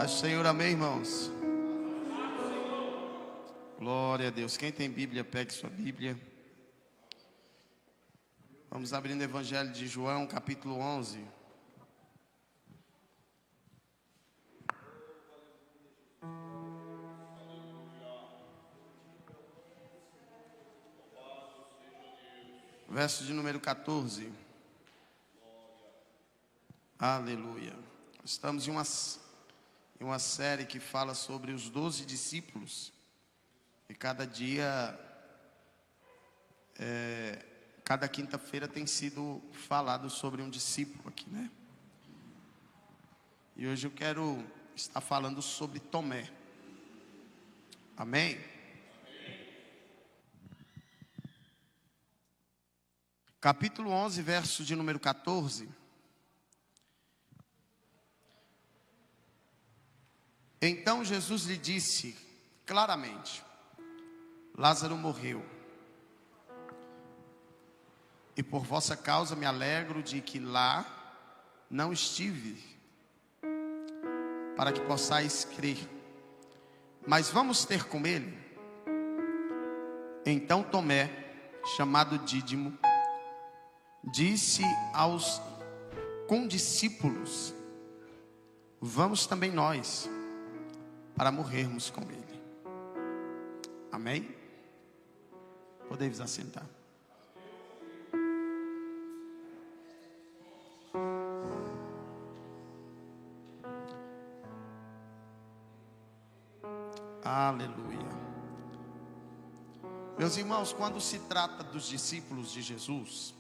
Paz do Senhor, amém, irmãos? Glória a Deus. Quem tem Bíblia, pegue sua Bíblia. Vamos abrir no Evangelho de João, capítulo 11. Verso de número 14. Aleluia. Estamos em uma série que fala sobre os 12 discípulos. E cada dia, cada quinta-feira tem sido falado sobre um discípulo aqui, né? E hoje eu quero estar falando sobre Tomé. Amém? Capítulo 11, verso de número 14. Então Jesus lhe disse claramente: Lázaro morreu, e por vossa causa me alegro de que lá não estive, para que possais crer. Mas vamos ter com ele. Então Tomé, chamado Dídimo, disse aos condiscípulos: vamos também nós, para morrermos com ele. Amém? Podeis assentar. Aleluia. Meus irmãos, quando se trata dos discípulos de Jesus,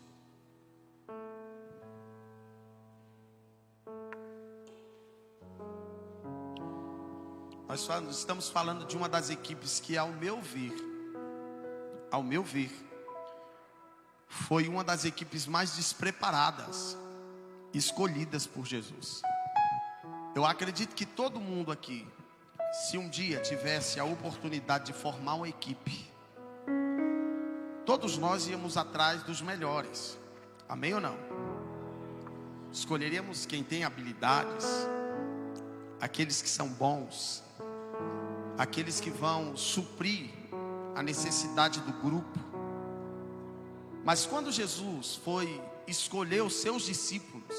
nós estamos falando de uma das equipes que, ao meu ver, foi uma das equipes mais despreparadas, escolhidas por Jesus. Eu acredito que todo mundo aqui, se um dia tivesse a oportunidade de formar uma equipe, todos nós íamos atrás dos melhores. Amém ou não? Escolheríamos quem tem habilidades, aqueles que são bons, aqueles que vão suprir a necessidade do grupo. Mas quando Jesus foi escolher os seus discípulos,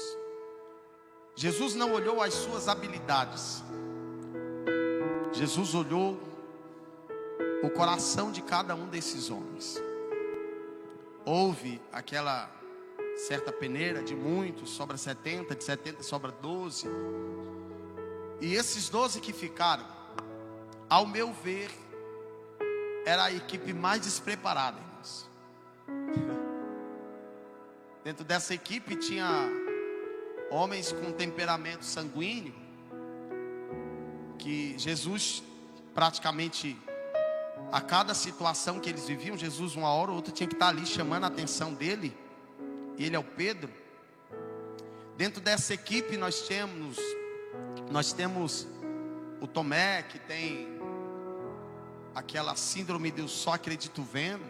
Jesus não olhou as suas habilidades. Jesus olhou o coração de cada um desses homens. Houve aquela certa peneira de muitos, sobra 70, de 70 sobra 12. E esses 12 que ficaram, ao meu ver, era a equipe mais despreparada, irmãos. Dentro dessa equipe tinha homens com temperamento sanguíneo, que Jesus praticamente, a cada situação que eles viviam, Jesus uma hora ou outra tinha que estar ali chamando a atenção dele. E ele é o Pedro. Dentro dessa equipe nós temos o Tomé, que tem aquela síndrome do só acredito vendo.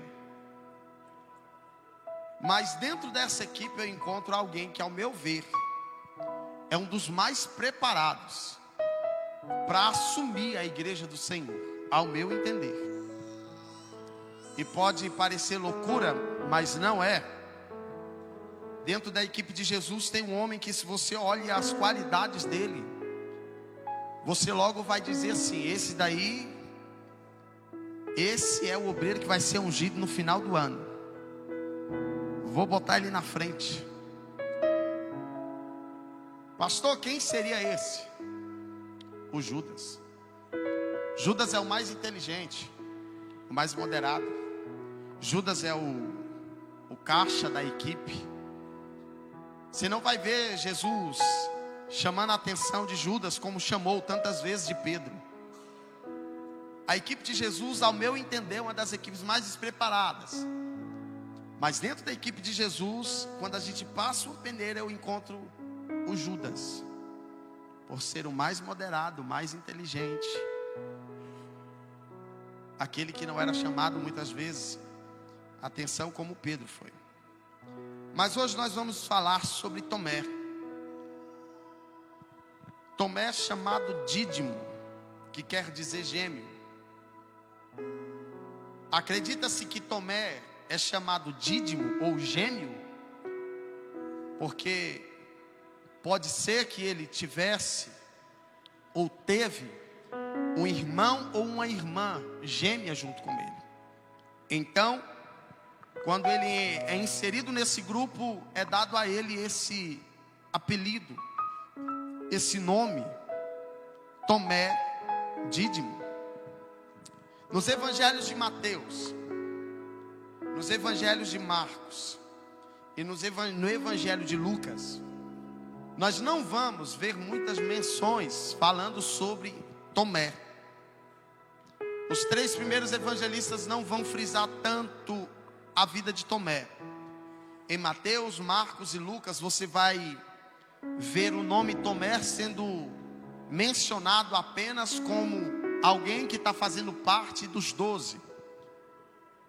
Mas dentro dessa equipe eu encontro alguém que, ao meu ver, é um dos mais preparados para assumir a igreja do Senhor, ao meu entender. E pode parecer loucura, mas não é. Dentro da equipe de Jesus tem um homem que, se você olha as qualidades dele, você logo vai dizer assim: esse é o obreiro que vai ser ungido no final do ano. Vou botar ele na frente. Pastor, quem seria esse? O Judas. Judas é o mais inteligente, o mais moderado. Judas é o caixa da equipe. Você não vai ver Jesus chamando a atenção de Judas como chamou tantas vezes de Pedro. A equipe de Jesus, ao meu entender, é uma das equipes mais despreparadas. Mas dentro da equipe de Jesus, quando a gente passa uma peneira, eu encontro o Judas, por ser o mais moderado, o mais inteligente, aquele que não era chamado muitas vezes atenção como Pedro foi. Mas hoje nós vamos falar sobre Tomé. Tomé é chamado Dídimo, que quer dizer gêmeo. Acredita-se que Tomé é chamado Dídimo ou gêmeo, porque pode ser que ele tivesse ou teve um irmão ou uma irmã gêmea junto com ele. Então, quando ele é inserido nesse grupo, é dado a ele esse apelido, esse nome, Tomé Dídimo. Nos evangelhos de Mateus, nos evangelhos de Marcos e no evangelho de Lucas, nós não vamos ver muitas menções falando sobre Tomé. Os 3 primeiros evangelistas não vão frisar tanto a vida de Tomé. Em Mateus, Marcos e Lucas, você vai ver o nome Tomé sendo mencionado apenas como alguém que está fazendo parte dos 12.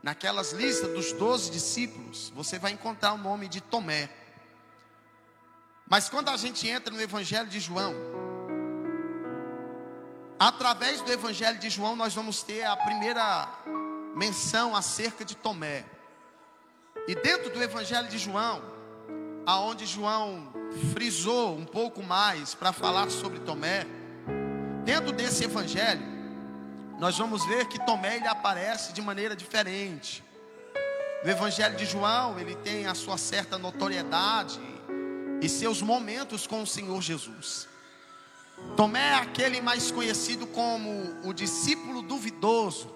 Naquelas listas dos 12 discípulos, você vai encontrar o nome de Tomé. Mas quando a gente entra no evangelho de João, através do evangelho de João, nós vamos ter a primeira menção acerca de Tomé. E dentro do evangelho de João, aonde João frisou um pouco mais para falar sobre Tomé, dentro desse evangelho, nós vamos ver que Tomé ele aparece de maneira diferente. No evangelho de João, ele tem a sua certa notoriedade e seus momentos com o Senhor Jesus. Tomé é aquele mais conhecido como o discípulo duvidoso,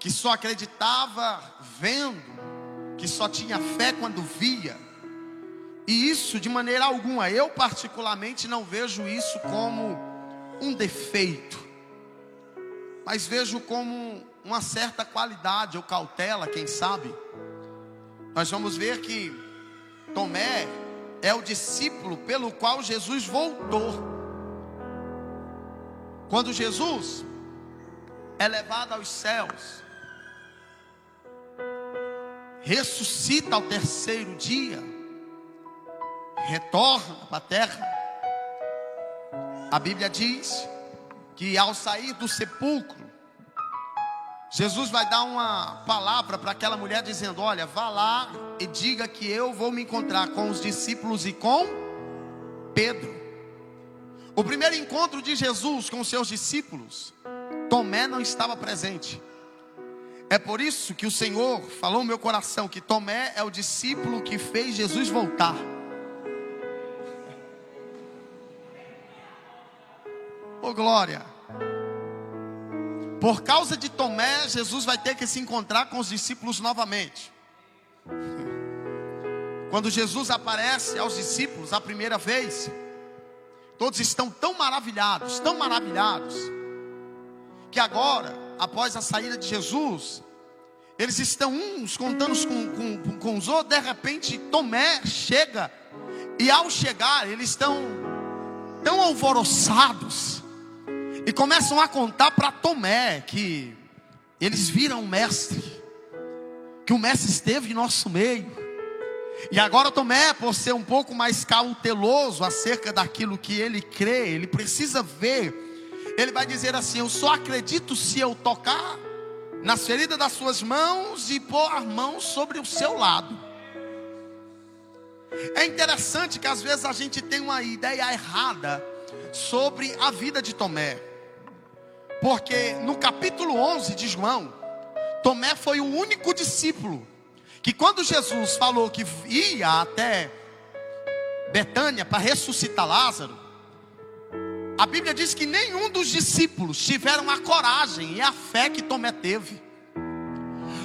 que só acreditava vendo, que só tinha fé quando via. E isso de maneira alguma, eu particularmente não vejo isso como um defeito, mas vejo como uma certa qualidade ou cautela, quem sabe. Nós vamos ver que Tomé é o discípulo pelo qual Jesus voltou. Quando Jesus é levado aos céus, ressuscita ao terceiro dia, retorna para a terra, a Bíblia diz que ao sair do sepulcro, Jesus vai dar uma palavra para aquela mulher dizendo: olha, vá lá e diga que eu vou me encontrar com os discípulos e com Pedro. O primeiro encontro de Jesus com os seus discípulos, Tomé não estava presente. É por isso que o Senhor falou no meu coração que Tomé é o discípulo que fez Jesus voltar. Oh glória! Por causa de Tomé, Jesus vai ter que se encontrar com os discípulos novamente. Quando Jesus aparece aos discípulos a primeira vez, todos estão tão maravilhados, que agora, após a saída de Jesus, eles estão uns contando com os outros. De repente Tomé chega, e ao chegar eles estão tão alvoroçados, e começam a contar para Tomé que eles viram o mestre, que o mestre esteve em nosso meio. E agora Tomé, por ser um pouco mais cauteloso acerca daquilo que ele crê, ele precisa ver. Ele vai dizer assim: eu só acredito se eu tocar nas feridas das suas mãos e pôr as mãos sobre o seu lado. É interessante que às vezes a gente tem uma ideia errada sobre a vida de Tomé, porque no capítulo 11 de João, Tomé foi o único discípulo que, quando Jesus falou que ia até Betânia para ressuscitar Lázaro, a Bíblia diz que nenhum dos discípulos tiveram a coragem e a fé que Tomé teve.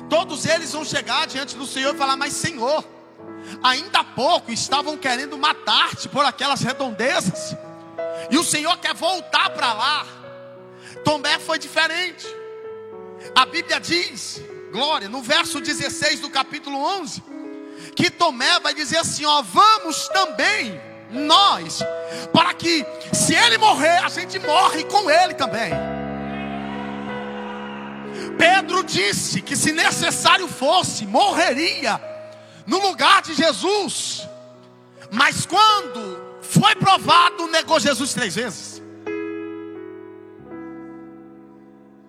Todos eles vão chegar diante do Senhor e falar: mas Senhor, ainda há pouco estavam querendo matar-te por aquelas redondezas, e o Senhor quer voltar para lá. Tomé foi diferente. A Bíblia diz, glória, no verso 16 do capítulo 11, que Tomé vai dizer assim: ó, vamos também nós, para que se ele morrer, a gente morre com ele também. Pedro disse que se necessário fosse, morreria no lugar de Jesus. Mas quando foi provado, negou Jesus 3 vezes.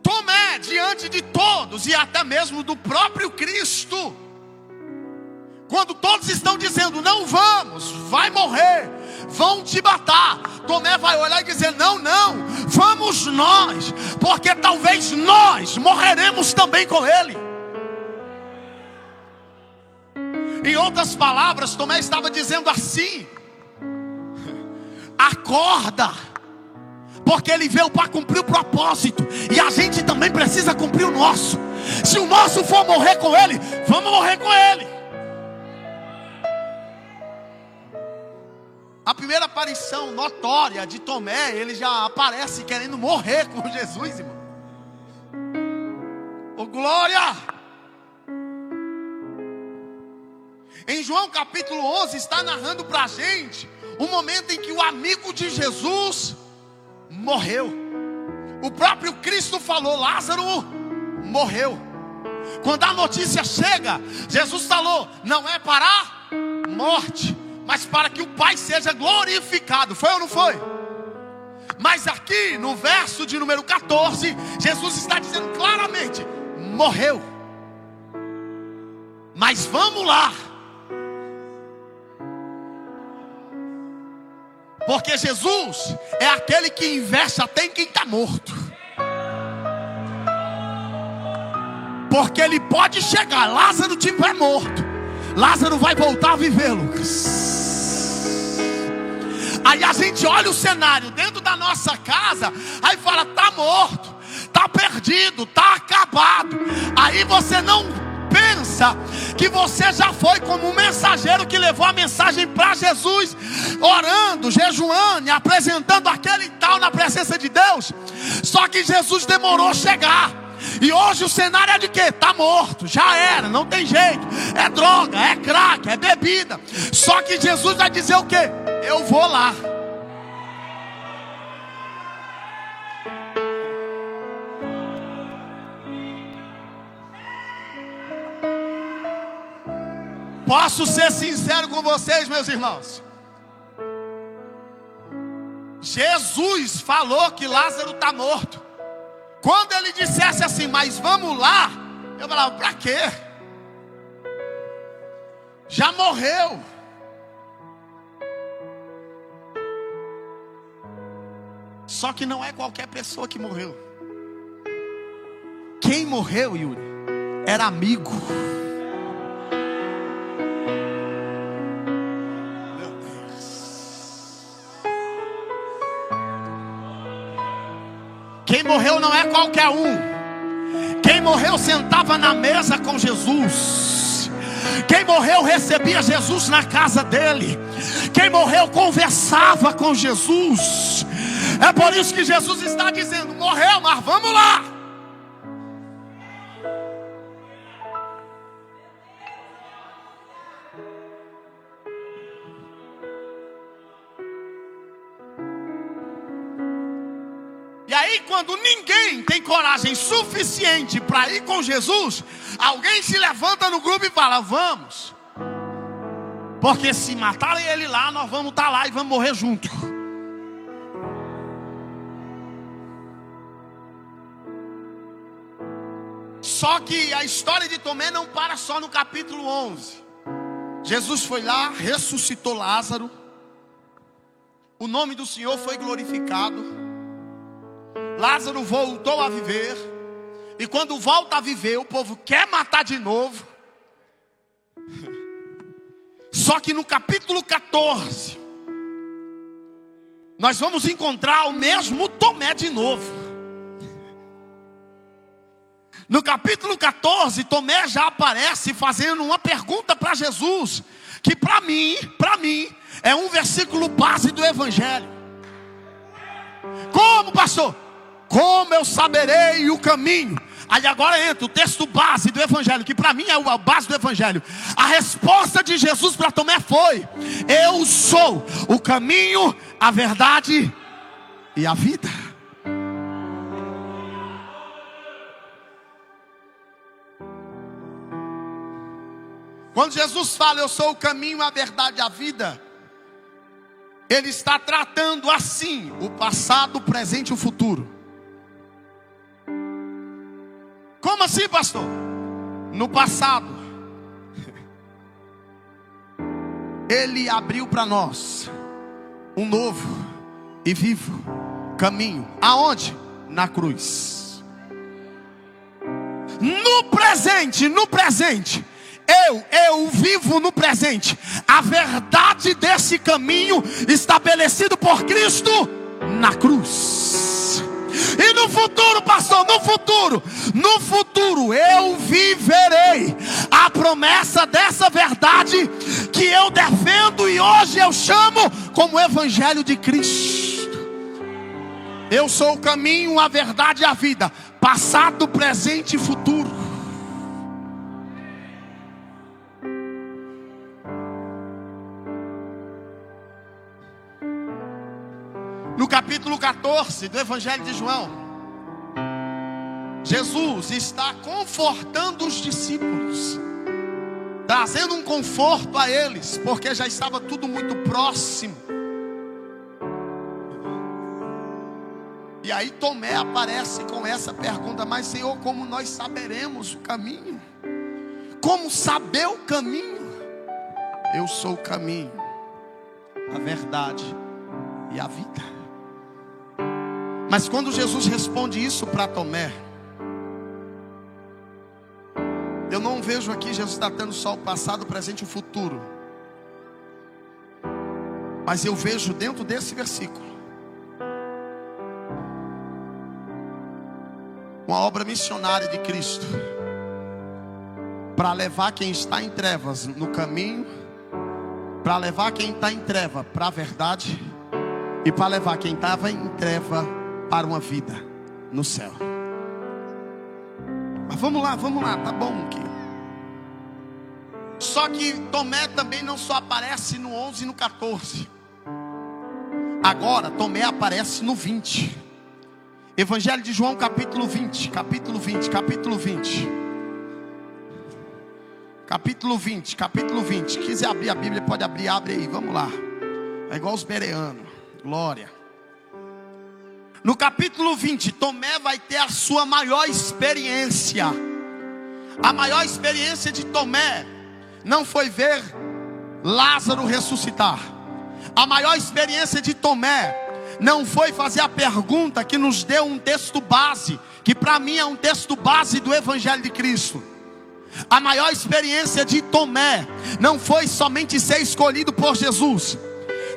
Tomé, diante de todos e até mesmo do próprio Cristo, quando todos estão dizendo: não vamos, vai morrer, vão te matar, Tomé vai olhar e dizer: não, vamos nós, porque talvez nós morreremos também com ele. Em outras palavras, Tomé estava dizendo assim: acorda, porque ele veio para cumprir o propósito, e a gente também precisa cumprir o nosso. Se o nosso for morrer com ele, vamos morrer com ele. A primeira aparição notória de Tomé, ele já aparece querendo morrer com Jesus, irmão. Oh, glória! Em João capítulo 11 está narrando para a gente o momento em que o amigo de Jesus morreu. O próprio Cristo falou: Lázaro morreu. Quando a notícia chega, Jesus falou: não é para a morte, mas para que o Pai seja glorificado. Foi ou não foi? Mas aqui no verso de número 14, Jesus está dizendo claramente: morreu. Mas vamos lá, porque Jesus é aquele que investe até em quem está morto. Porque ele pode chegar: Lázaro estiver morto, Lázaro vai voltar a viver, Lucas. Aí a gente olha o cenário dentro da nossa casa, aí fala: tá morto, tá perdido, tá acabado. Aí você não pensa que você já foi como um mensageiro que levou a mensagem para Jesus, orando, jejuando e apresentando aquele tal na presença de Deus. Só que Jesus demorou a chegar. E hoje o cenário é de quê? Tá morto, já era, não tem jeito. É droga, é crack, é bebida. Só que Jesus vai dizer o quê? Eu vou lá. Posso ser sincero com vocês, meus irmãos? Jesus falou que Lázaro está morto. Quando ele dissesse assim: mas vamos lá, eu falava: para quê? Já morreu. Só que não é qualquer pessoa que morreu. Quem morreu, Yuri, era amigo. Meu Deus. Quem morreu não é qualquer um. Quem morreu sentava na mesa com Jesus. Quem morreu recebia Jesus na casa dele. Quem morreu conversava com Jesus. É por isso que Jesus está dizendo: morreu, mas vamos lá. E aí, quando ninguém tem coragem suficiente para ir com Jesus, alguém se levanta no grupo e fala: vamos, porque se matarem ele lá, nós vamos estar lá e vamos morrer junto. Só que a história de Tomé não para só no capítulo 11. Jesus foi lá, ressuscitou Lázaro, o nome do Senhor foi glorificado, Lázaro voltou a viver. E quando volta a viver, o povo quer matar de novo. Só que no capítulo 14, nós vamos encontrar o mesmo Tomé de novo. No capítulo 14, Tomé já aparece fazendo uma pergunta para Jesus, que para mim, é um versículo base do Evangelho. Como, pastor? Como eu saberei o caminho? Aí agora entra o texto base do Evangelho, que para mim é a base do Evangelho. A resposta de Jesus para Tomé foi: eu sou o caminho, a verdade e a vida. Quando Jesus fala: eu sou o caminho, a verdade e a vida, ele está tratando assim o passado, o presente e o futuro. Como assim, pastor? No passado, ele abriu para nós um novo e vivo caminho. Aonde? Na cruz. No presente, eu vivo no presente a verdade desse caminho estabelecido por Cristo na cruz. E no futuro, pastor, no futuro eu viverei a promessa dessa verdade que eu defendo e hoje eu chamo como Evangelho de Cristo. Eu sou o caminho, a verdade e a vida, passado, presente e futuro. No capítulo 14 do Evangelho de João, Jesus está confortando os discípulos, trazendo um conforto a eles, porque já estava tudo muito próximo. E aí Tomé aparece com essa pergunta: mas Senhor, como nós saberemos o caminho? Como saber o caminho? Eu sou o caminho, a verdade e a vida. Mas quando Jesus responde isso para Tomé, eu não vejo aqui Jesus tratando só o passado, o presente e o futuro, mas eu vejo dentro desse versículo uma obra missionária de Cristo, para levar quem está em trevas no caminho, para levar quem está em treva para a verdade, e para levar quem estava em treva para uma vida no céu. Mas vamos lá, tá bom aqui. Só que Tomé também não só aparece no 11 e no 14. Agora Tomé aparece no 20. Evangelho de João, capítulo 20. Capítulo 20. Quiser abrir a Bíblia, pode abrir, abre aí, vamos lá. É igual os bereanos. Glória. No capítulo 20, Tomé vai ter a sua maior experiência. A maior experiência de Tomé não foi ver Lázaro ressuscitar. A maior experiência de Tomé não foi fazer a pergunta que nos deu um texto base, que para mim é um texto base do Evangelho de Cristo. A maior experiência de Tomé não foi somente ser escolhido por Jesus.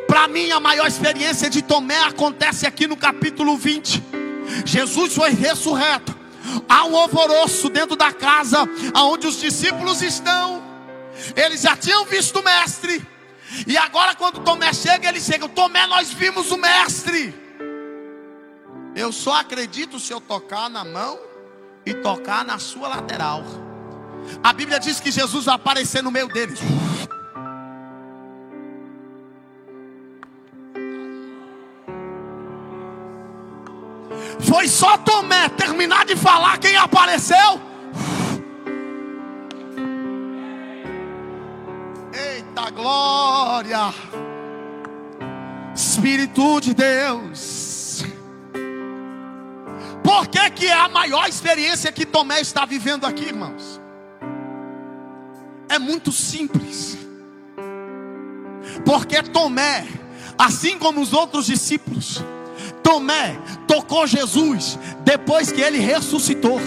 Para mim a maior experiência de Tomé acontece aqui no capítulo 20. Jesus foi ressurreto. Há um alvoroço dentro da casa onde os discípulos estão. Eles já tinham visto o mestre. E agora quando Tomé chega, eles chegam: Tomé, nós vimos o mestre. Eu só acredito se eu tocar na mão e tocar na sua lateral. A Bíblia diz que Jesus vai aparecer no meio deles. Foi só Tomé terminar de falar, quem apareceu? Eita glória! Espírito de Deus. Por que é a maior experiência que Tomé está vivendo aqui, irmãos? É muito simples. Porque Tomé, assim como os outros discípulos, Tomé tocou Jesus depois que ele ressuscitou.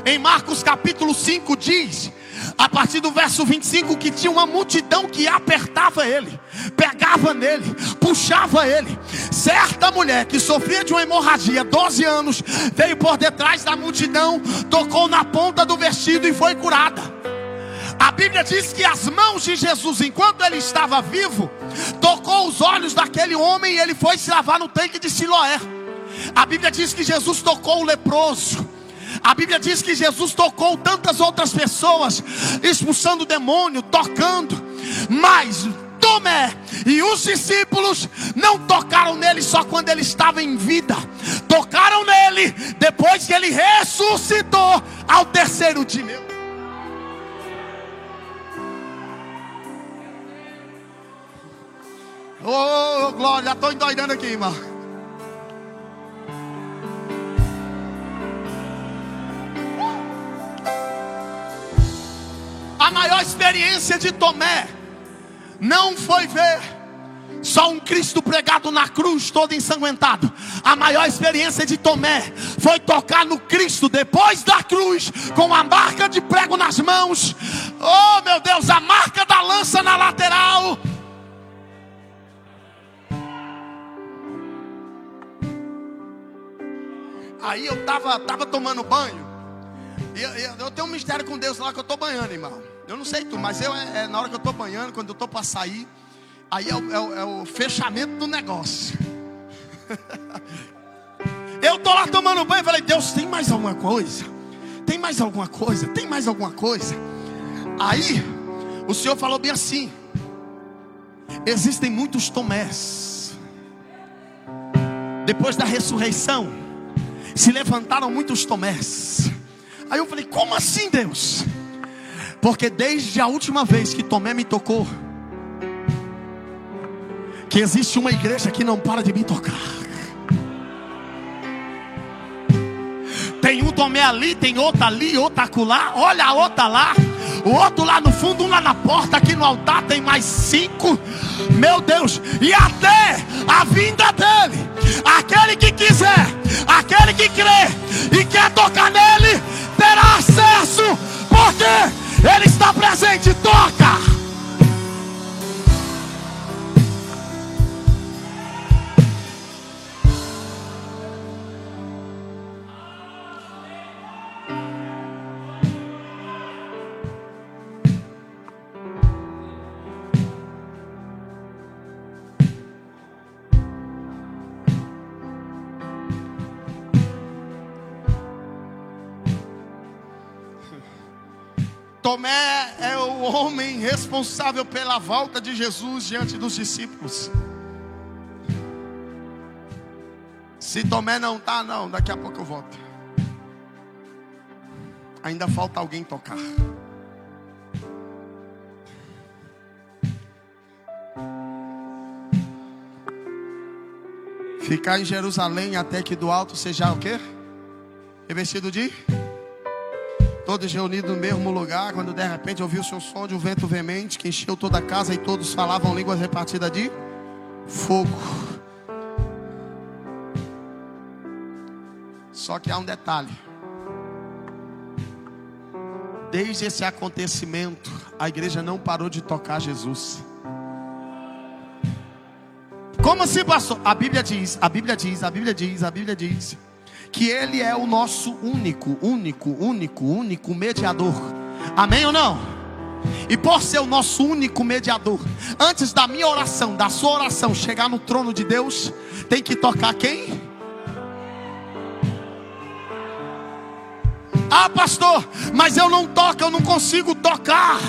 Em Marcos capítulo 5 diz, a partir do verso 25, que tinha uma multidão que apertava ele, pegava nele, puxava ele. Certa mulher que sofria de uma hemorragia, 12 anos, veio por detrás da multidão, tocou na ponta do vestido e foi curada. A Bíblia diz que as mãos de Jesus, enquanto ele estava vivo, tocou os olhos daquele homem e ele foi se lavar no tanque de Siloé. A Bíblia diz que Jesus tocou o leproso. A Bíblia diz que Jesus tocou tantas outras pessoas, expulsando o demônio, tocando. Mas Tomé e os discípulos não tocaram nele só quando ele estava em vida. Tocaram nele depois que ele ressuscitou ao terceiro dia. Oh, glória, já estou endoidando aqui, irmão. A maior experiência de Tomé não foi ver só um Cristo pregado na cruz, todo ensanguentado. A maior experiência de Tomé foi tocar no Cristo depois da cruz, com a marca de prego nas mãos. Oh meu Deus, a marca da lança na lateral. Aí eu tava tomando banho. E eu tenho um mistério com Deus lá que eu estou banhando, irmão. Eu não sei tu, mas na hora que eu estou banhando, quando eu estou para sair, aí é o fechamento do negócio. Eu estou lá tomando banho e falei, Deus, tem mais alguma coisa? Tem mais alguma coisa? Tem mais alguma coisa? Aí o Senhor falou bem assim: existem muitos Tomés. Depois da ressurreição se levantaram muitos Tomés. Aí eu falei, como assim, Deus? Porque desde a última vez que Tomé me tocou, que existe uma igreja que não para de me tocar. Tem um Tomé ali, tem outro ali, outro acolá. Olha a outra lá, o outro lá no fundo, um lá na porta. Aqui no altar tem mais 5. Meu Deus, e até a vinda dele, aquele que quiser, aquele que crê e quer tocar nele, terá acesso, porque ele está presente. Toca. Tomé é o homem responsável pela volta de Jesus diante dos discípulos. Se Tomé não está, não, daqui a pouco eu volto. Ainda falta alguém tocar. Ficar em Jerusalém até que do alto seja o quê? Revestido de... Todos reunidos no mesmo lugar, quando de repente ouviu-se um som de um vento veemente que encheu toda a casa e todos falavam línguas repartidas de fogo. Só que há um detalhe. Desde esse acontecimento, a igreja não parou de tocar Jesus. Como assim, pastor? A Bíblia diz que Ele é o nosso único mediador. Amém ou não? E por ser o nosso único mediador, antes da minha oração, da sua oração chegar no trono de Deus, tem que tocar quem? Ah, pastor, mas eu não toco, eu não consigo tocar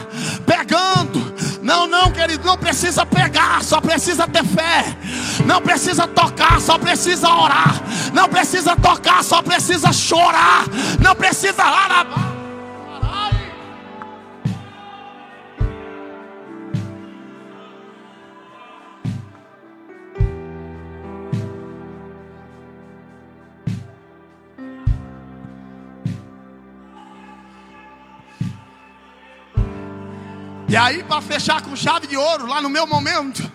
pegando. Não, querido, não precisa pegar, só precisa ter fé. Não precisa tocar, só precisa orar. Não precisa tocar, só precisa chorar. Não precisa... E aí, para fechar com chave de ouro, lá no meu momento,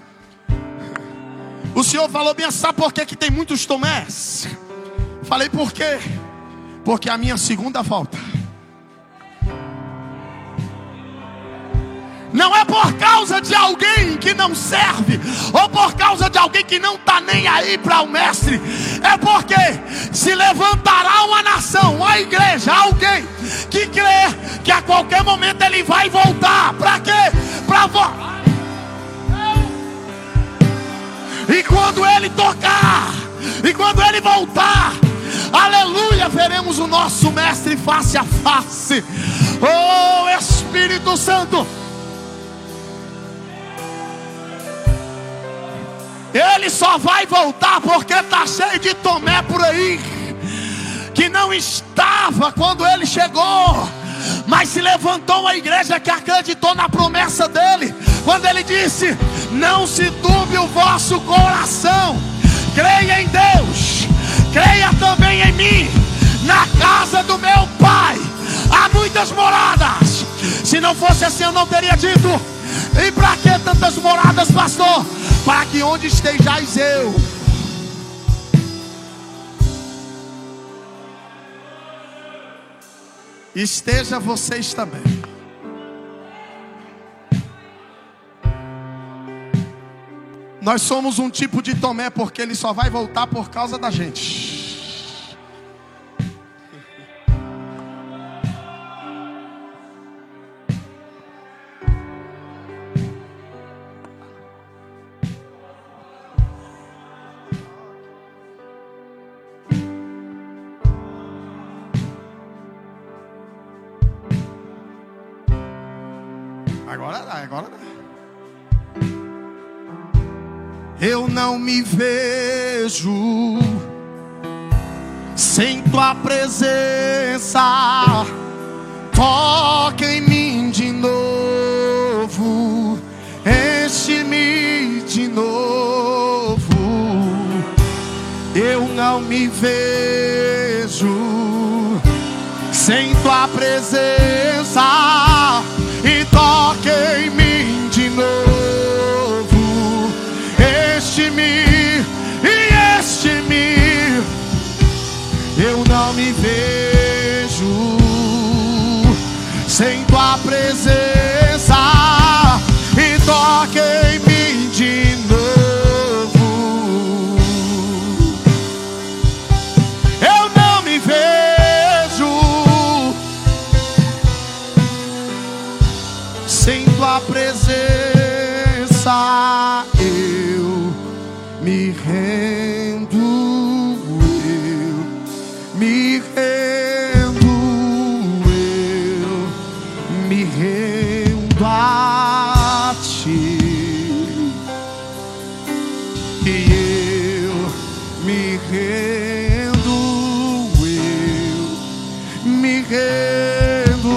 o Senhor falou bem, sabe por que tem muitos Tomés? Falei, por quê? Porque a minha segunda volta não é por causa de alguém que não serve, ou por causa de alguém que não está nem aí para o mestre. É porque se levantará uma nação, uma igreja, alguém que crê que a qualquer momento ele vai voltar. Para quê? Para voltar. E quando ele tocar, e quando ele voltar, aleluia, veremos o nosso mestre face a face. Oh Espírito Santo, ele só vai voltar porque está cheio de Tomé por aí, que não estava quando ele chegou, mas se levantou uma igreja que acreditou na promessa dele. quando ele disse: não se turbe o vosso coração, creia em Deus, creia também em mim. Na casa do meu pai há muitas moradas. Se não fosse assim, eu não teria dito: e para que tantas moradas, pastor? Para que onde estejais eu, esteja vocês também. Nós somos um tipo de Tomé, porque ele só vai voltar por causa da gente. Agora dá. Eu não me vejo sem tua presença. Toca em mim de novo, enche-me de novo. Eu não me vejo sem tua presença. E toque em mim de novo, este-me e este-me. Eu não me vejo sem tua presença. E toque em mim de novo. Eu não me vejo sem tua presença. Eu me rendo, eu me rendo, eu me rendo a ti. E eu me rendo, eu me rendo,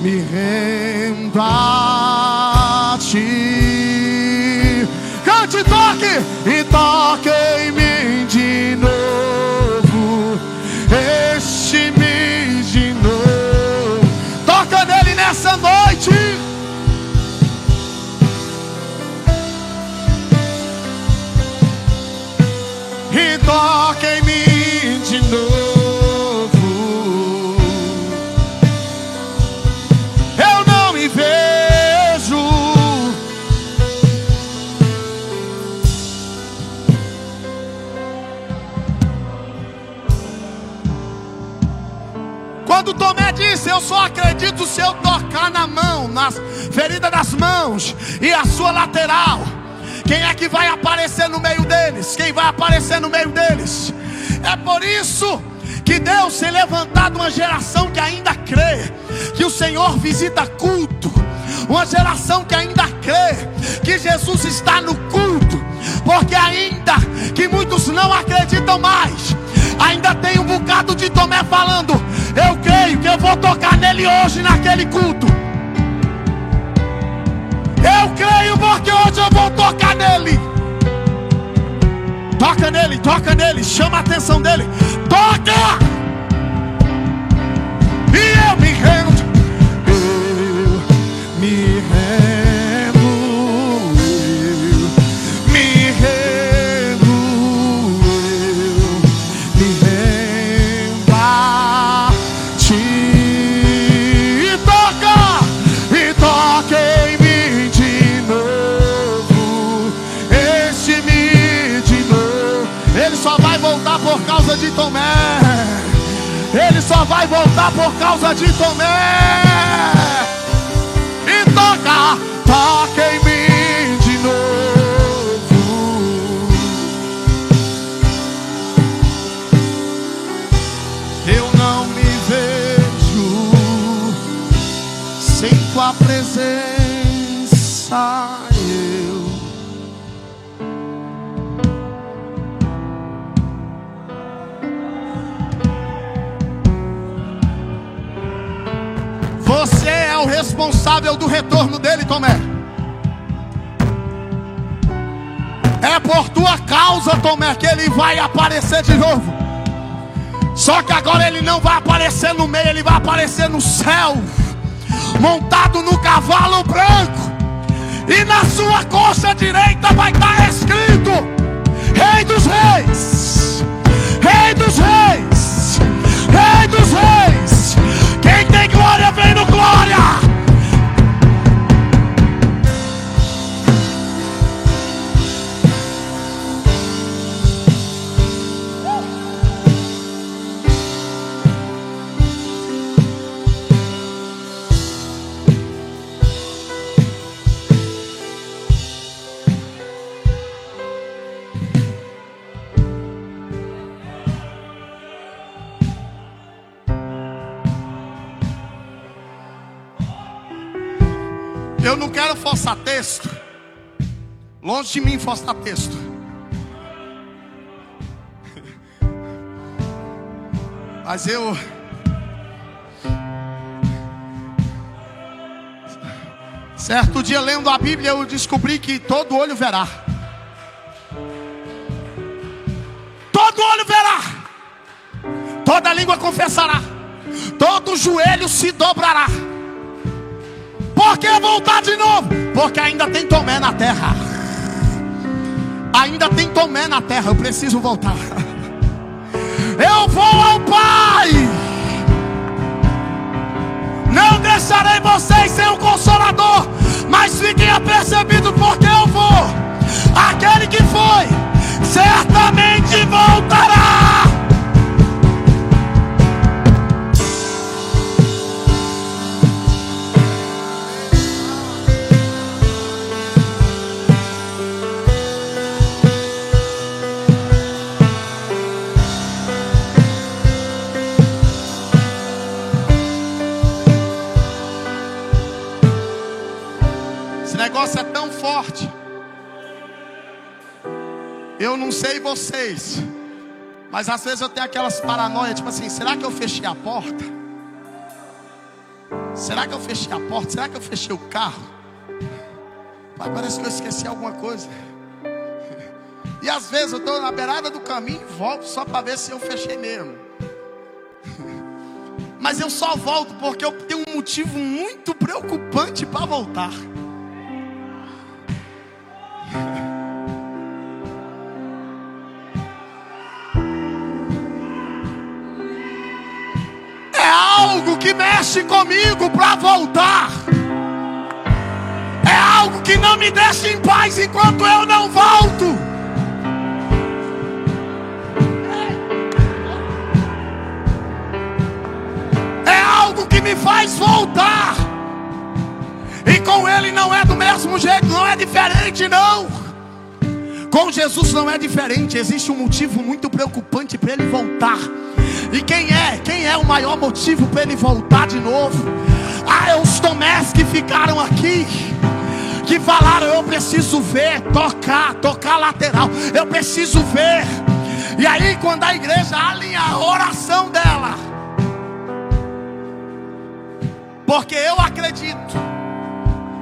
me rendo a ti. Cante, toque e toque em mim de novo, enche-me de novo. Toca nele nessa noite. E toque em mim de novo. Quando Tomé disse: eu só acredito se eu tocar na mão, nas feridas das mãos e a sua lateral. Quem é que vai aparecer no meio deles? Quem vai aparecer no meio deles? É por isso que Deus tem levantado uma geração que ainda crê que o Senhor visita culto. Uma geração que ainda crê que Jesus está no culto. Porque ainda que muitos não acreditam mais, ainda tem um bocado de Tomé falando: eu creio que eu vou tocar nele hoje naquele culto. Eu creio porque hoje eu vou tocar nele. Toca nele, chama a atenção dele. Toca! E eu me rendo, eu me rendo, eu me rendo, eu me rendo a ti. E toca em mim de novo, enche-me de novo. Ele só vai voltar por causa de Tomé. Ele só vai voltar por causa de Tomé. E toca em mim de novo. Eu não me vejo sem tua presença. Você é o responsável do retorno dele, Tomé. É por tua causa, Tomé, que ele vai aparecer de novo. Só que agora ele não vai aparecer no meio, ele vai aparecer no céu, montado no cavalo branco. E na sua coxa direita vai estar escrito: Rei dos Reis, Rei dos Reis, Rei dos Reis. Quem tem glória, vem no glória. Eu não quero forçar texto. Longe de mim forçar texto. Mas certo dia, lendo a Bíblia, eu descobri que todo olho verá. Todo olho verá. Toda língua confessará. Todo joelho se dobrará. Por que voltar de novo? Porque ainda tem Tomé na terra. Ainda tem Tomé na terra. Eu preciso voltar. Eu vou ao Pai. Não deixarei vocês sem o Consolador, mas fiquem apercebidos, porque eu vou. Aquele que foi, certamente voltará. Esse negócio é tão forte. Eu não sei vocês, mas às vezes eu tenho aquelas paranoias, tipo assim: será que eu fechei a porta? Será que eu fechei a porta? Será que eu fechei o carro? Pai, parece que eu esqueci alguma coisa. E às vezes eu estou na beirada do caminho e volto só para ver se eu fechei mesmo. Mas eu só volto porque eu tenho um motivo muito preocupante para voltar. É algo que mexe comigo para voltar. É algo que não me deixa em paz enquanto eu não volto. É algo que me faz voltar. E com ele não é do mesmo jeito, não é diferente não. Com Jesus não é diferente. Existe um motivo muito preocupante para ele voltar. E quem é o maior motivo para ele voltar de novo? É os Tomés que ficaram aqui, que falaram: eu preciso ver, tocar lateral, eu preciso ver. E aí quando a igreja alinha a oração dela, porque eu acredito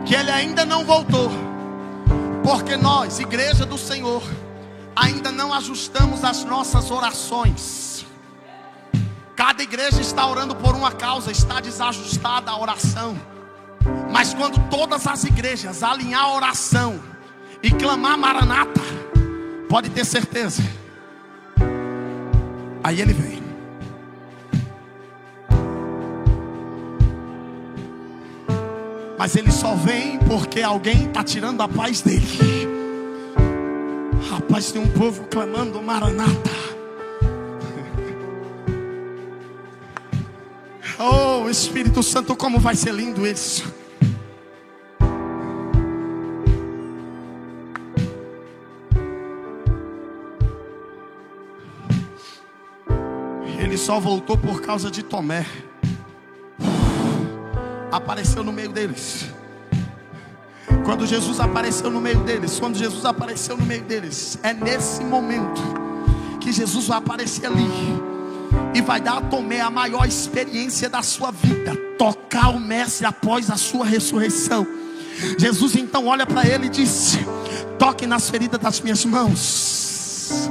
que ele ainda não voltou, porque nós, igreja do Senhor, ainda não ajustamos as nossas orações. Cada igreja está orando por uma causa, está desajustada a oração. Mas quando todas as igrejas alinhar a oração e clamar Maranata, pode ter certeza, aí ele vem. Mas ele só vem porque alguém está tirando a paz dele. Rapaz, tem um povo clamando Maranata. Oh, Espírito Santo, como vai ser lindo isso. Ele só voltou por causa de Tomé. Apareceu no meio deles. Quando Jesus apareceu no meio deles, é nesse momento que Jesus vai aparecer ali e vai dar a Tomé a maior experiência da sua vida: tocar o mestre após a sua ressurreição. Jesus então olha para ele e disse: toque nas feridas das minhas mãos,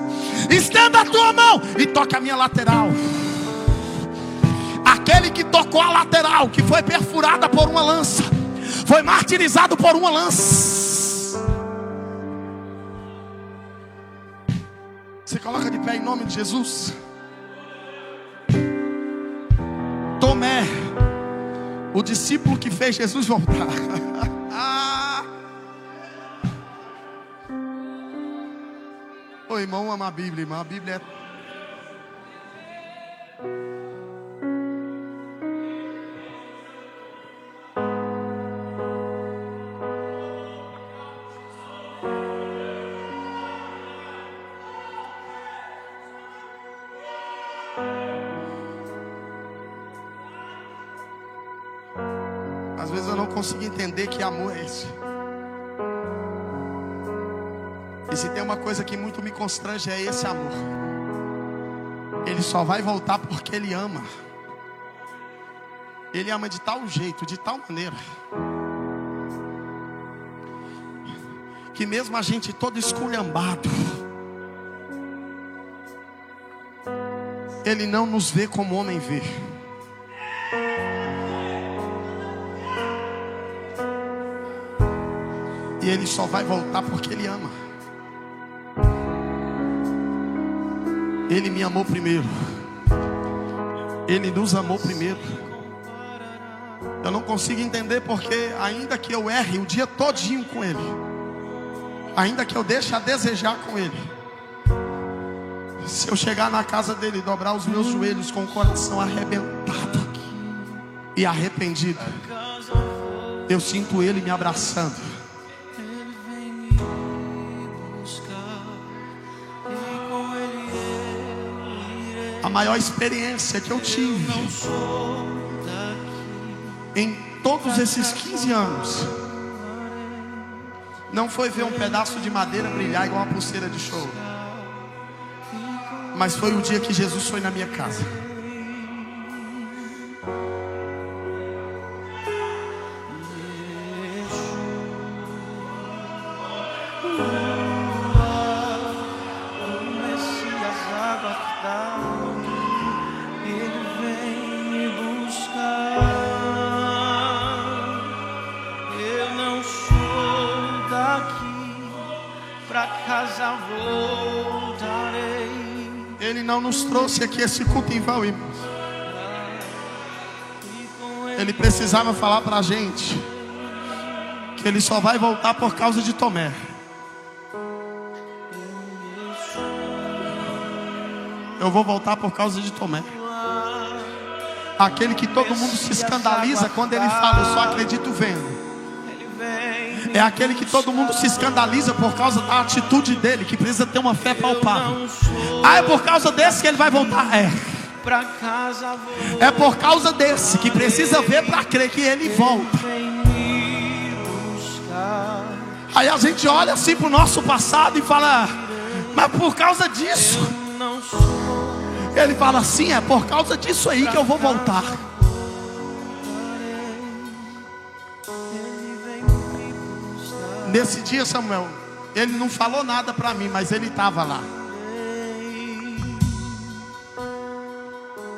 estenda a tua mão e toque a minha lateral. Aquele que tocou a lateral, que foi perfurada por uma lança, foi martirizado por uma lança. Você coloca de pé em nome de Jesus. Tomé, o discípulo que fez Jesus voltar. Ô irmão, ama a Bíblia, irmão. A Bíblia é... Às vezes eu não consigo entender que amor é esse. E se tem uma coisa que muito me constrange, é esse amor. Ele só vai voltar porque Ele ama. Ele ama de tal jeito, de tal maneira, que mesmo a gente todo esculhambado, Ele não nos vê como homem vê. E Ele só vai voltar porque Ele ama. Ele me amou primeiro. Ele nos amou primeiro. Eu não consigo entender porque, ainda que eu erre o dia todinho com Ele, ainda que eu deixe a desejar com Ele, se eu chegar na casa dele e dobrar os meus joelhos com o coração arrebentado e arrependido, eu sinto Ele me abraçando. A maior experiência que eu tive em todos esses 15 anos não foi ver um pedaço de madeira brilhar igual uma pulseira de show, mas foi o dia que Jesus foi na minha casa. Ele não nos trouxe aqui esse culto em vão, irmãos. Ele precisava falar para a gente que Ele só vai voltar por causa de Tomé. Eu vou voltar por causa de Tomé. Aquele que todo mundo se escandaliza quando ele fala: eu só acredito vendo. É aquele que todo mundo se escandaliza por causa da atitude dele, que precisa ter uma fé palpável. Ah, é por causa desse que ele vai voltar? É por causa desse que precisa ver para crer que ele volta. Aí a gente olha assim para o nosso passado e fala: mas por causa disso. Ele fala assim: é por causa disso aí que eu vou voltar. Nesse dia, Samuel, ele não falou nada para mim, mas ele estava lá.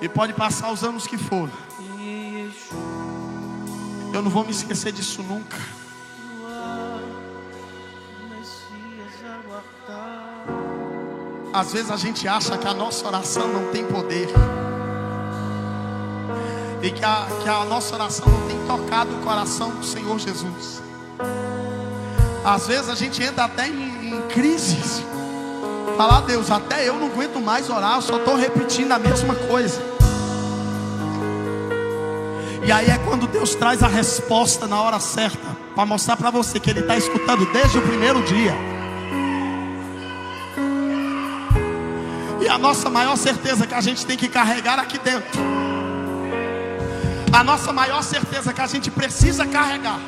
E pode passar os anos que for, eu não vou me esquecer disso nunca. Às vezes a gente acha que a nossa oração não tem poder, e que a nossa oração não tem tocado o coração do Senhor Jesus. Às vezes a gente entra até em crises. Falar: Deus, até eu não aguento mais orar, eu só estou repetindo a mesma coisa. E aí é quando Deus traz a resposta na hora certa, para mostrar para você que Ele está escutando desde o primeiro dia. E a nossa maior certeza que a gente tem que carregar aqui dentro, a nossa maior certeza que a gente precisa carregar,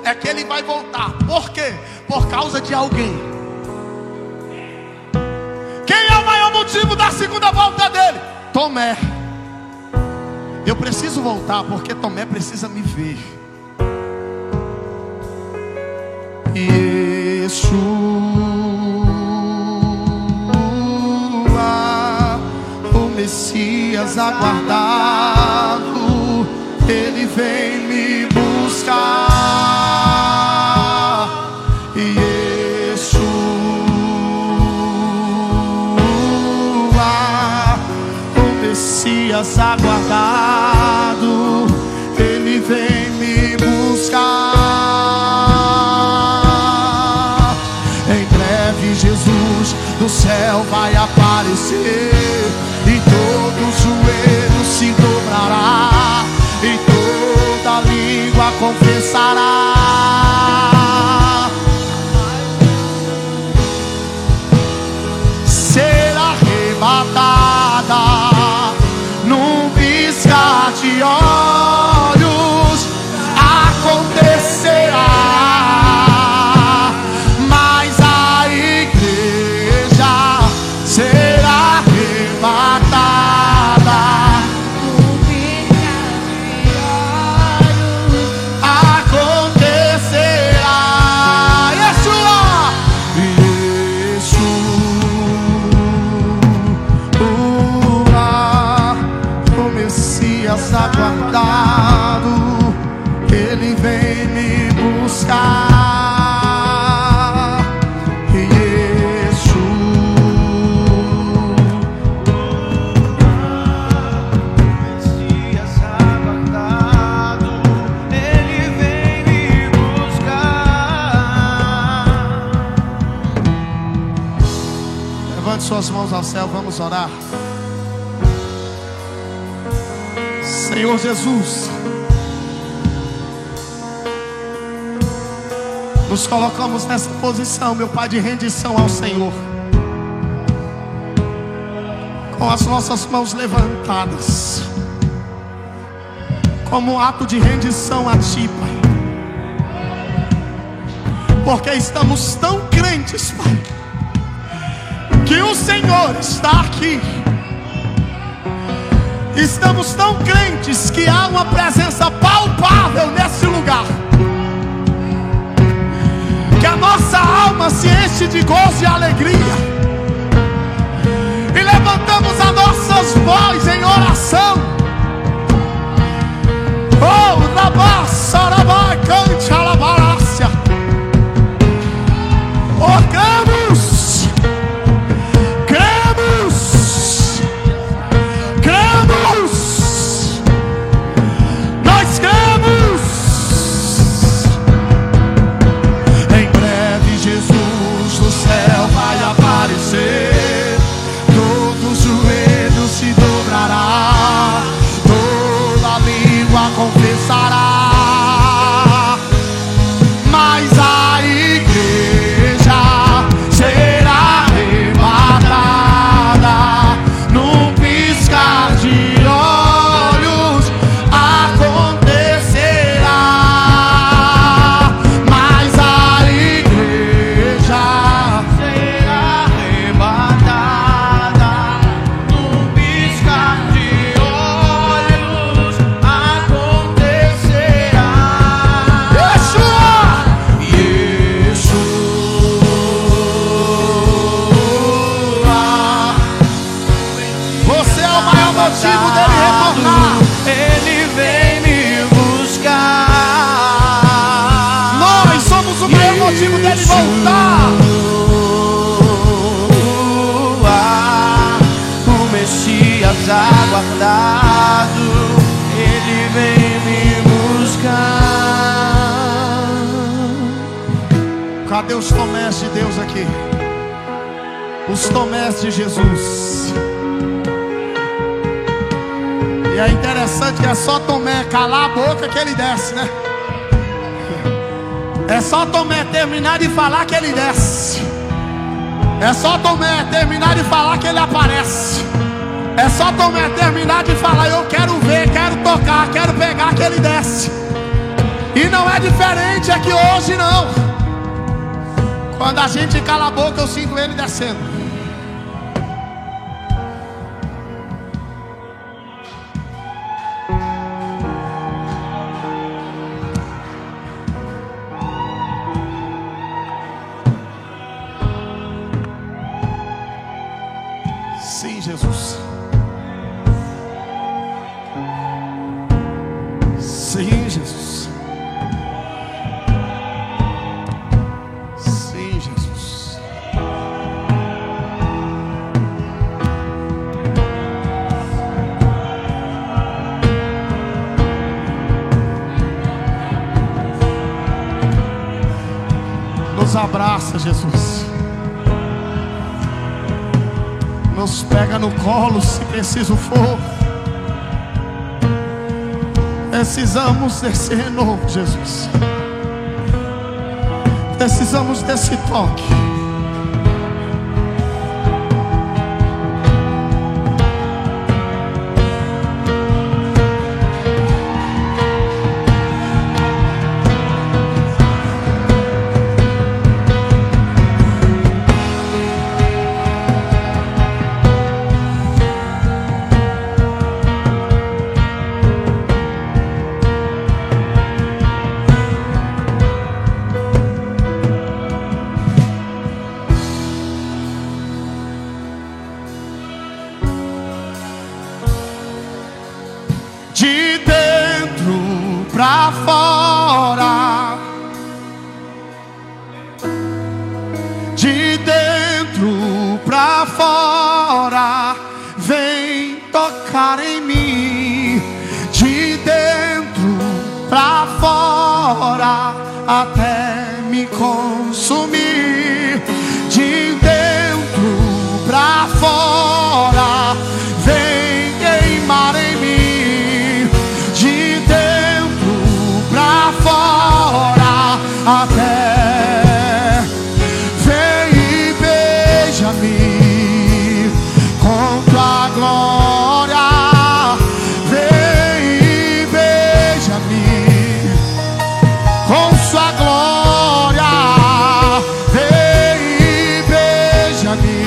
é que Ele vai voltar. Por quê? Por causa de alguém. Quem é o maior motivo da segunda volta dele? Tomé, eu preciso voltar porque Tomé precisa me ver. Yeshua, o Messias aguardado, Ele vem me buscar. Yeshua, o Messias aguardado, Ele vem me buscar. Jesus do céu vai aparecer e todo joelho se dobrará e toda língua confessará. Ser arrebatada num piscar de olhos acontecerá. Será arrebatada no piscar de olhos, acontecerá. Yeshua, Yeshua, o Messias aguardado, Ele vem me buscar. Suas mãos ao céu, vamos orar. Senhor Jesus, nos colocamos nessa posição, meu Pai, de rendição ao Senhor, com as nossas mãos levantadas, como um ato de rendição a Ti, Pai, porque estamos tão crentes, Pai, que o Senhor está aqui. Estamos tão crentes que há uma presença palpável nesse lugar, que a nossa alma se enche de gozo e alegria, e levantamos as nossas vozes em oração. Oh, Rabá, Sarabá, cante alabarácia. Oramos. Todo joelho se dobrará, toda língua confessará, mas a igreja será arrebatada num piscar de olhos, acontecerá, mas a igreja será arrebatada num piscar de olhos, acontecerá. Yeshua, Yeshua, você é o maior motivo dele retornar. Ele vem me buscar. Nós somos o maior motivo dele voltar. O Messias aguardado, Ele vem me buscar. Cadê os Tomés de Deus aqui? Os Tomés de Jesus. E é interessante que é só Tomé calar a boca que ele desce, né? É só Tomé terminar de falar que ele desce. É só Tomé terminar de falar que ele aparece. É só Tomé terminar de falar: eu quero ver, quero tocar, quero pegar, que ele desce. E não é diferente aqui hoje não. Quando a gente cala a boca, eu sinto ele descendo. Jesus. Sim, Jesus. Nos abraça, Jesus. Nos pega no colo se preciso for. Precisamos desse renovo, Jesus. Precisamos desse toque. De dentro pra fora, de dentro pra fora, vem tocar em mim. De dentro pra fora, até me consumir. De dentro pra fora, vem queimar em mim. Fora até vem e beija-me com tua glória. Vem e beija-me com sua glória. Vem e beija-me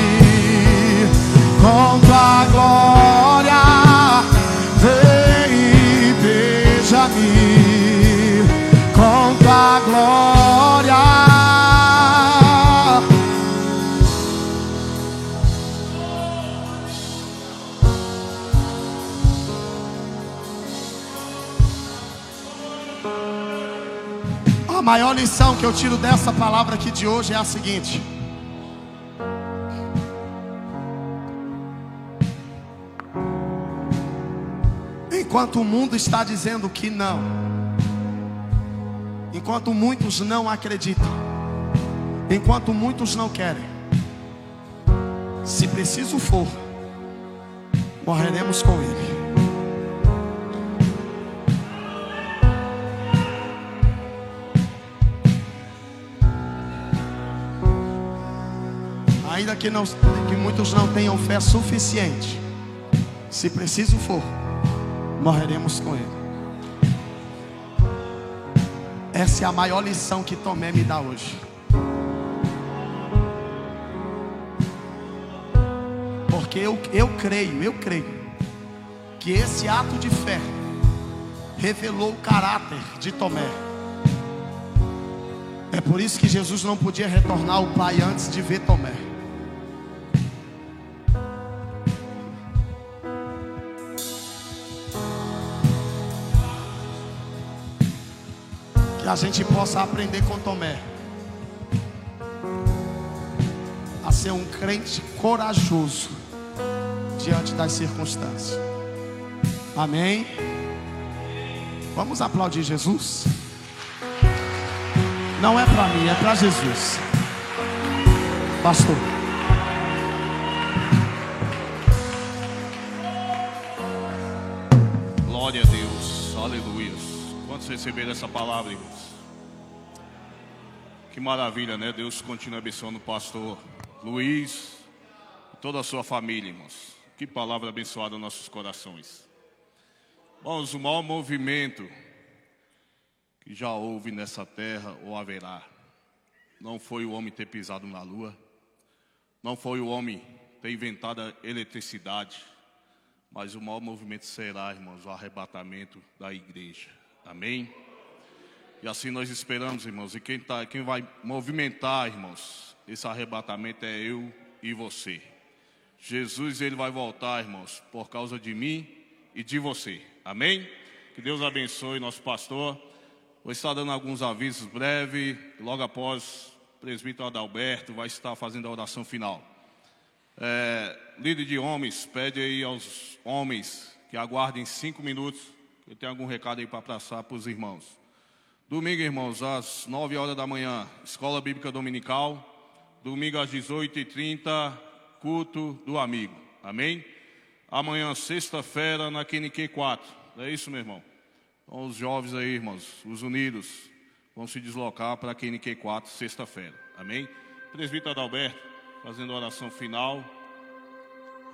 com tua glória. Vem e beija-me com tua glória. A maior lição que eu tiro dessa palavra aqui de hoje é a seguinte: enquanto o mundo está dizendo que não, enquanto muitos não acreditam, enquanto muitos não querem, se preciso for, morreremos com Ele. Ainda que muitos não tenham fé suficiente, se preciso for, morreremos com Ele. Essa é a maior lição que Tomé me dá hoje. Porque eu creio que esse ato de fé revelou o caráter de Tomé. É por isso que Jesus não podia retornar ao Pai antes de ver Tomé. Que a gente possa aprender com Tomé a ser um crente corajoso diante das circunstâncias. Amém? Vamos aplaudir Jesus? Não é para mim, é para Jesus. Pastor. Glória a Deus, aleluia. Quantos receberam essa palavra, irmãos? Que maravilha, né? Deus continua abençoando o pastor Luiz e toda a sua família, irmãos. Que palavra abençoada nos nossos corações. Irmãos, o maior movimento que já houve nessa terra ou haverá, não foi o homem ter pisado na lua, não foi o homem ter inventado a eletricidade, mas o maior movimento será, irmãos, o arrebatamento da igreja. Amém? E assim nós esperamos, irmãos. E quem vai movimentar, irmãos, esse arrebatamento é eu e você. Jesus, ele vai voltar, irmãos, por causa de mim e de você. Amém? Que Deus abençoe nosso pastor. Vou estar dando alguns avisos breves. Logo após, o presbítero Adalberto vai estar fazendo a oração final. Líder de homens, pede aí aos homens que aguardem 5 minutos. Eu tenho algum recado aí para passar para os irmãos. Domingo, irmãos, às 9 horas da manhã, Escola Bíblica Dominical. Domingo às 18h30, culto do amigo. Amém? Amanhã, sexta-feira, na QNQ 4. É isso, meu irmão? Então, os jovens aí, irmãos, os unidos, vão se deslocar para a QNQ 4, sexta-feira. Amém? Presbítero Adalberto, fazendo a oração final.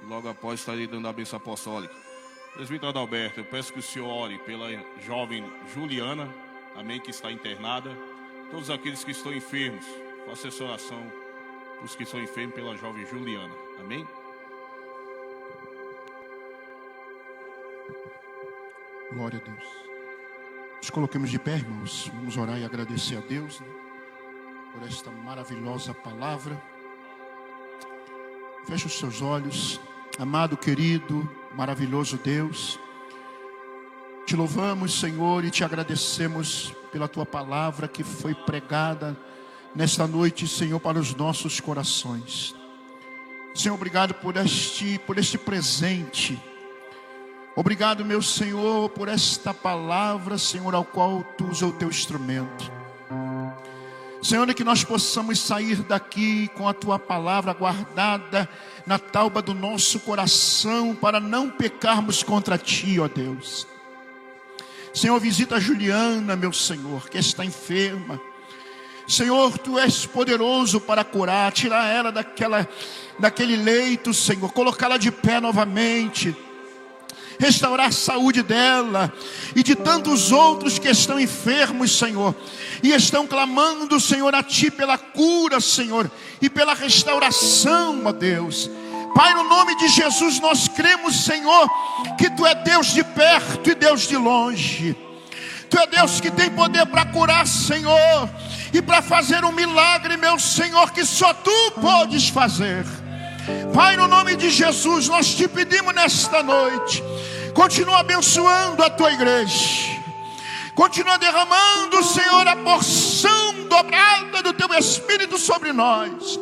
E logo após estarei dando a bênção apostólica. Presbítero Adalberto, eu peço que o senhor ore pela jovem Juliana, amém, que está internada. Todos aqueles que estão enfermos, faça essa oração para os que estão enfermos pela jovem Juliana. Amém? Glória a Deus. Nos coloquemos de pé, irmãos. Vamos orar e agradecer a Deus, né, por esta maravilhosa palavra. Feche os seus olhos. Amado, querido, maravilhoso Deus, te louvamos, Senhor, e te agradecemos pela tua palavra que foi pregada nesta noite, Senhor, para os nossos corações. Senhor, obrigado por este presente. Obrigado, meu Senhor, por esta palavra, Senhor, ao qual tu usa o teu instrumento. Senhor, que nós possamos sair daqui com a tua palavra guardada na tauba do nosso coração, para não pecarmos contra ti, ó Deus. Senhor, visita a Juliana, meu Senhor, que está enferma. Senhor, tu és poderoso para curar, tirar ela daquele leito, Senhor, colocá-la de pé novamente, restaurar a saúde dela e de tantos outros que estão enfermos, Senhor, e estão clamando, Senhor, a Ti pela cura, Senhor, e pela restauração, ó Deus. Pai, no nome de Jesus, nós cremos, Senhor, que Tu é Deus de perto e Deus de longe. Tu é Deus que tem poder para curar, Senhor, e para fazer um milagre, meu Senhor, que só Tu podes fazer. Pai, no nome de Jesus, nós te pedimos nesta noite, continua abençoando a tua igreja, continua derramando, Senhor, a porção dobrada do teu Espírito sobre nós,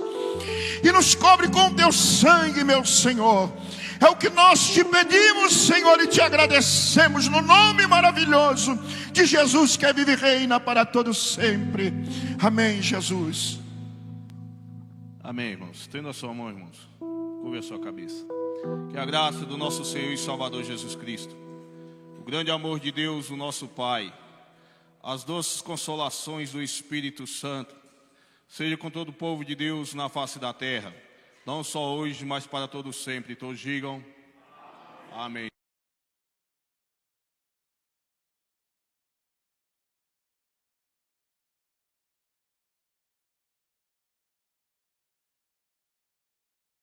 e nos cobre com teu sangue, meu Senhor. É o que nós te pedimos, Senhor, e te agradecemos no nome maravilhoso de Jesus, que vive e reina para todos sempre. Amém, Jesus. Amém, irmãos. Tenda a sua mão, irmãos. Curve a sua cabeça. Que a graça do nosso Senhor e Salvador Jesus Cristo, o grande amor de Deus, o nosso Pai, as doces consolações do Espírito Santo, seja com todo o povo de Deus na face da terra, não só hoje, mas para todos sempre. Todos digam amém.